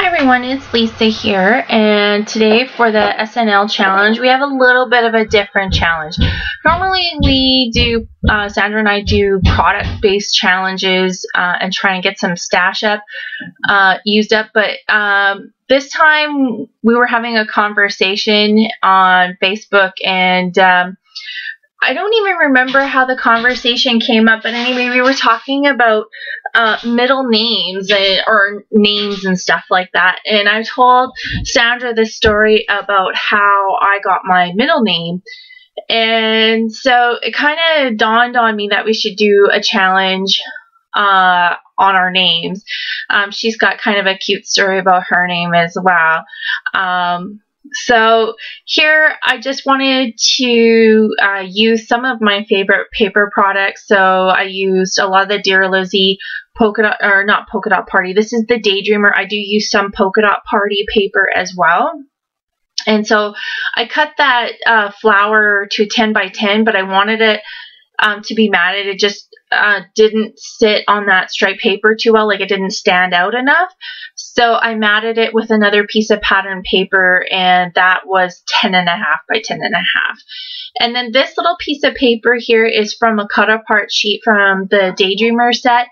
Hi everyone, it's Lisa here, and today for the SNL challenge we have a little bit of a different challenge. Normally we do, Sandra and I do product-based challenges and try and get some stash used up, but this time we were having a conversation on Facebook, and I don't even remember how the conversation came up, but anyway, we were talking about middle names or names and stuff like that. And I told Sandra this story about how I got my middle name. And so it kind of dawned on me that we should do a challenge on our names. She's got kind of a cute story about her name as well. So here I just wanted to use some of my favorite paper products. So I used a lot of the Dear Lizzie polka dot, or not polka dot party. This is the Daydreamer. I do use some polka dot party paper as well. And so I cut that flower to 10 by 10, but I wanted it to be matted. It just didn't sit on that striped paper too well, like it didn't stand out enough. So I matted it with another piece of pattern paper, and that was 10.5 by 10.5. And then this little piece of paper here is from a cut apart sheet from the Daydreamer set,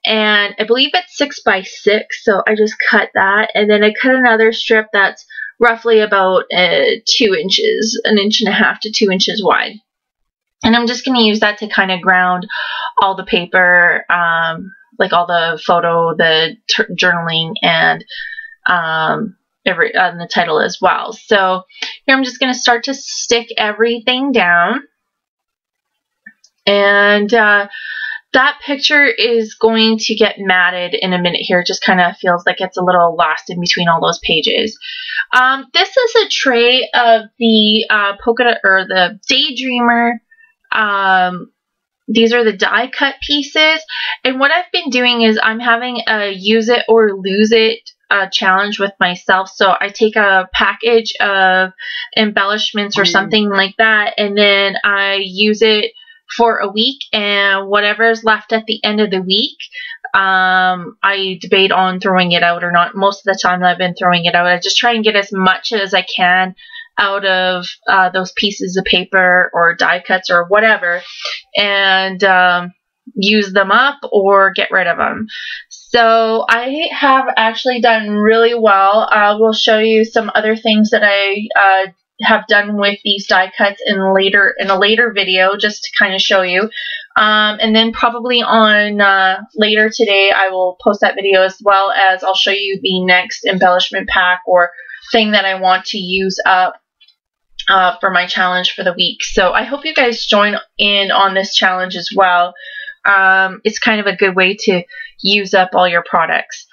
and I believe it's 6 by 6, so I just cut that, and then I cut another strip that's roughly about 2 inches, 1.5 inches to 2 inches wide. And I'm just going to use that to kind of ground all the paper, like all the photo, the journaling, and the title as well. So here I'm just going to start to stick everything down. And that picture is going to get matted in a minute here. It just kind of feels like it's a little lost in between all those pages. This is a tray of the polka dot, or the Daydreamer. These are the die cut pieces, and what I've been doing is I'm having a use it or lose it challenge with myself. So I take a package of embellishments or something like that, and then I use it for a week, and whatever's left at the end of the week, I debate on throwing it out or not. Most of the time I've been throwing it out. I just try and get as much as I can out of those pieces of paper or die cuts or whatever, and use them up or get rid of them. So I have actually done really well. We'll show you some other things that I have done with these die cuts in a later video, just to kind of show you. And then probably on later today I will post that video, as well as I'll show you the next embellishment pack or thing that I want to use up for my challenge for the week. So I hope you guys join in on this challenge as well. It's kind of a good way to use up all your products.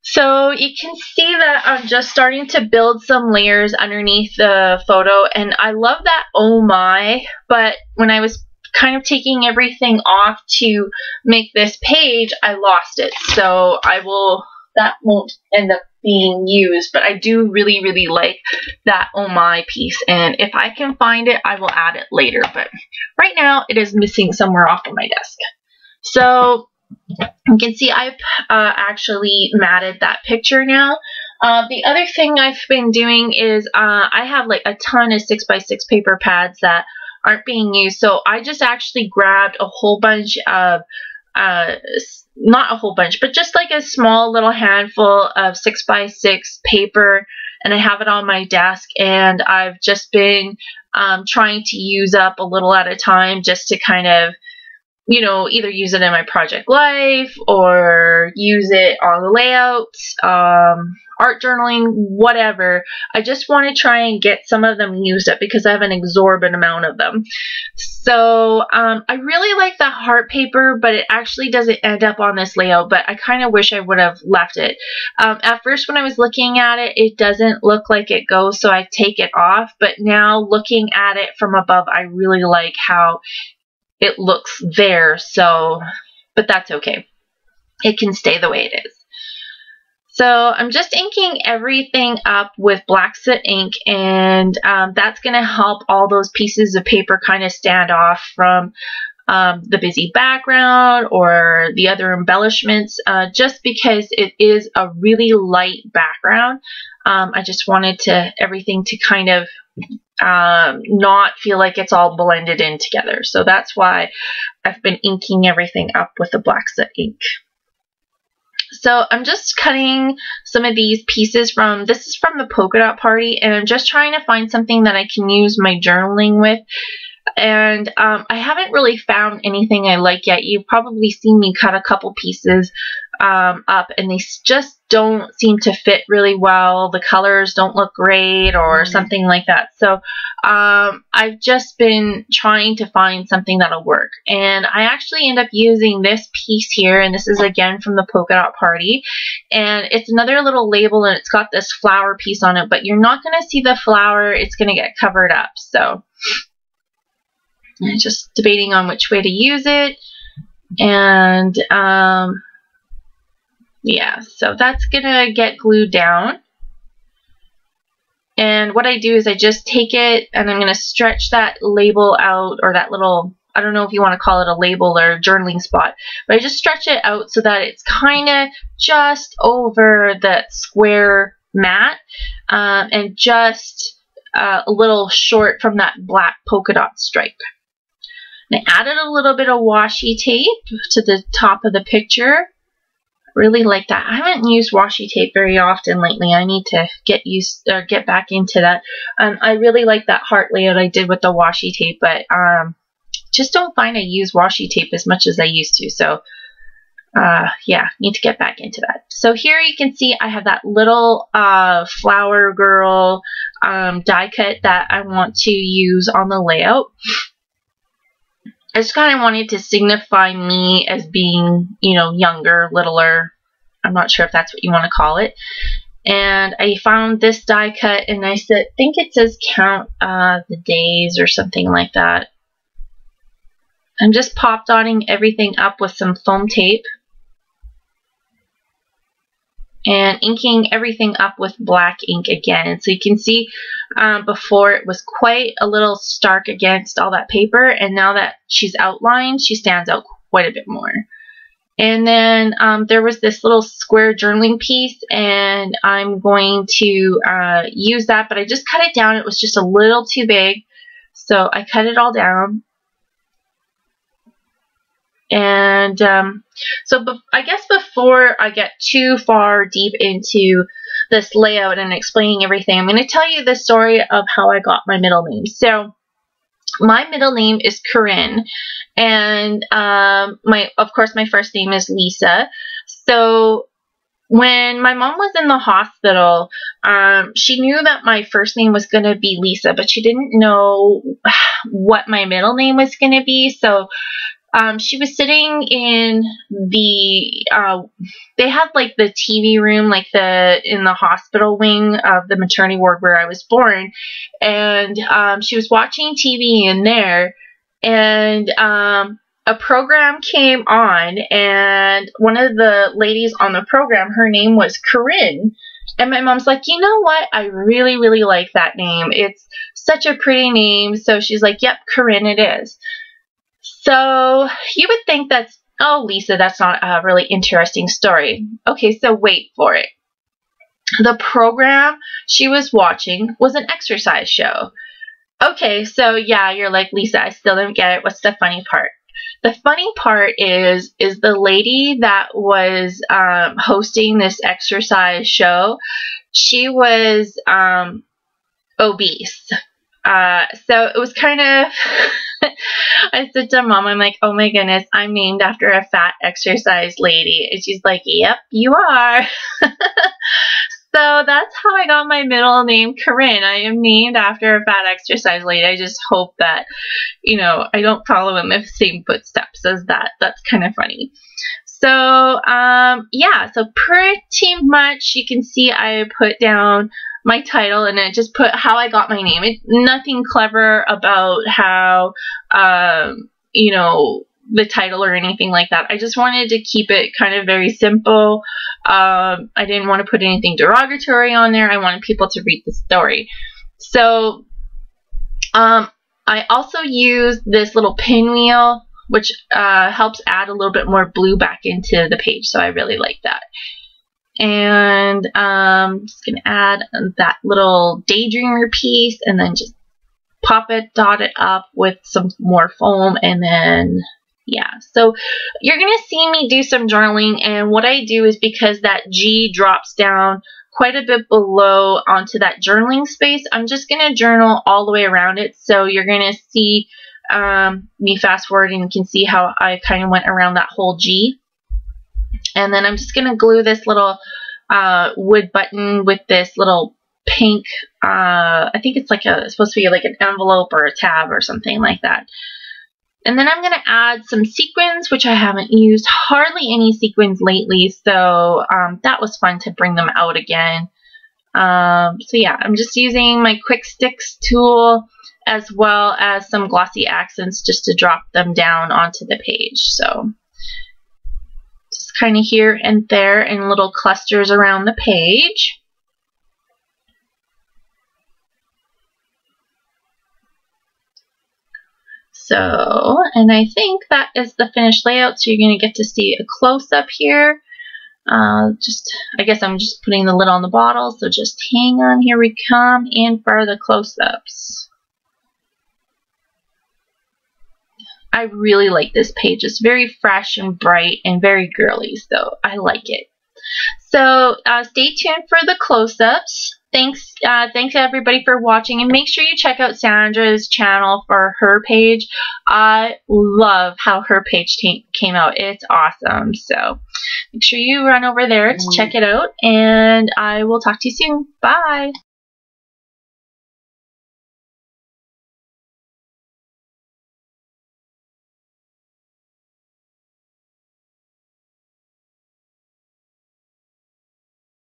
So you can see that I'm just starting to build some layers underneath the photo, and I love that oh my, but when I was kind of taking everything off to make this page, I lost it. So that won't end up being used, but I do really like that oh my piece, and if I can find it I will add it later, but right now it is missing somewhere off of my desk. So you can see I've actually matted that picture now. The other thing I've been doing is I have like a ton of 6 by 6 paper pads that aren't being used, so I just actually grabbed a whole bunch of not a whole bunch, but just like a small little handful of 6 by 6 paper, and I have it on my desk, and I've just been trying to use up a little at a time, just to kind of, you know, either use it in my project life or use it on the layouts, art journaling, whatever. I just want to try and get some of them used up because I have an exorbitant amount of them. So I really like the heart paper, but it actually doesn't end up on this layout, but I kind of wish I would have left it. At first when I was looking at it, it doesn't look like it goes, so I take it off, but now looking at it from above, I really like how it looks there. So, but that's okay. It can stay the way it is. So I'm just inking everything up with black soot ink, and that's going to help all those pieces of paper kind of stand off from the busy background or the other embellishments, just because it is a really light background. I just wanted everything to kind of not feel like it's all blended in together. So that's why I've been inking everything up with the black set ink. So I'm just cutting some of these pieces this is from the polka dot party, and I'm just trying to find something that I can use my journaling with. And I haven't really found anything I like yet. You've probably seen me cut a couple pieces up, and they just don't seem to fit really well. The colors don't look great or something like that. So I've just been trying to find something that'll work. And I actually end up using this piece here, and this is again from the polka dot party. And it's another little label, and it's got this flower piece on it, but you're not going to see the flower. It's going to get covered up. So I'm just debating on which way to use it. And yeah, so that's gonna get glued down. And what I do is I just take it and I'm gonna stretch that label out, or that little, I don't know if you want to call it a label or journaling spot, but I just stretch it out so that it's kind of just over the square mat, and just a little short from that black polka dot stripe. And I added a little bit of washi tape to the top of the picture. Really like that. I haven't used washi tape very often lately. I need to get back into that. I really like that heart layout I did with the washi tape, but just don't find I use washi tape as much as I used to. So yeah, need to get back into that. So here you can see I have that little flower girl die cut that I want to use on the layout. I just kind of wanted to signify me as being, you know, younger, littler. I'm not sure if that's what you want to call it. And I found this die cut, and I think it says count the days or something like that. I'm just pop dotting everything up with some foam tape and inking everything up with black ink again. So you can see before it was quite a little stark against all that paper, and now that she's outlined, she stands out quite a bit more. And then there was this little square journaling piece, and I'm going to use that, but I just cut it down. It was just a little too big, so I cut it all down. And so I guess before I get too far deep into this layout and explaining everything, I'm going to tell you the story of how I got my middle name. So my middle name is Corinne, and of course my first name is Lisa. So when my mom was in the hospital, she knew that my first name was going to be Lisa, but she didn't know what my middle name was going to be. So she was sitting in the, they had like the TV room, like in the hospital wing of the maternity ward where I was born. And she was watching TV in there, and a program came on, and one of the ladies on the program, her name was Corinne. And my mom's like, you know what? I really, really like that name. It's such a pretty name. So she's like, yep, Corinne it is. So you would think that's, oh, Lisa, that's not a really interesting story. Okay, so wait for it. The program she was watching was an exercise show. Okay, so yeah, you're like, Lisa, I still don't get it. What's the funny part? The funny part is the lady that was hosting this exercise show, she was obese. So it was kind of, I said to Mom, I'm like, oh my goodness, I'm named after a fat exercise lady. And she's like, yep, you are. So that's how I got my middle name, Corinne. I am named after a fat exercise lady. I just hope that, you know, I don't follow in the same footsteps as that. That's kind of funny. So, yeah, so pretty much you can see I put down my title, and I just put how I got my name. It's nothing clever about how, you know, the title or anything like that. I just wanted to keep it kind of very simple. I didn't want to put anything derogatory on there. I wanted people to read the story. So I also used this little pinwheel which helps add a little bit more blue back into the page. So I really like that. And I'm just going to add that little daydreamer piece and then just pop it, dot it up with some more foam, and then yeah. So you're going to see me do some journaling, and what I do is because that G drops down quite a bit below onto that journaling space, I'm just going to journal all the way around it. So you're going to see me fast forward, and you can see how I kind of went around that whole G. And then I'm just going to glue this little wood button with this little pink, I think it's like it's supposed to be like an envelope or a tab or something like that. And then I'm going to add some sequins, which I haven't used hardly any sequins lately, so that was fun to bring them out again. So yeah, I'm just using my Quick Sticks tool as well as some glossy accents just to drop them down onto the page. So just kind of here and there in little clusters around the page. So, and I think that is the finished layout, so you're going to get to see a close-up here. I guess I'm just putting the lid on the bottle, so just hang on, here we come, and for the close-ups. I really like this page. It's very fresh and bright and very girly, so I like it. So stay tuned for the close-ups. Thanks everybody for watching, and make sure you check out Sandra's channel for her page. I love how her page came out. It's awesome. So make sure you run over there to check it out, and I will talk to you soon. Bye.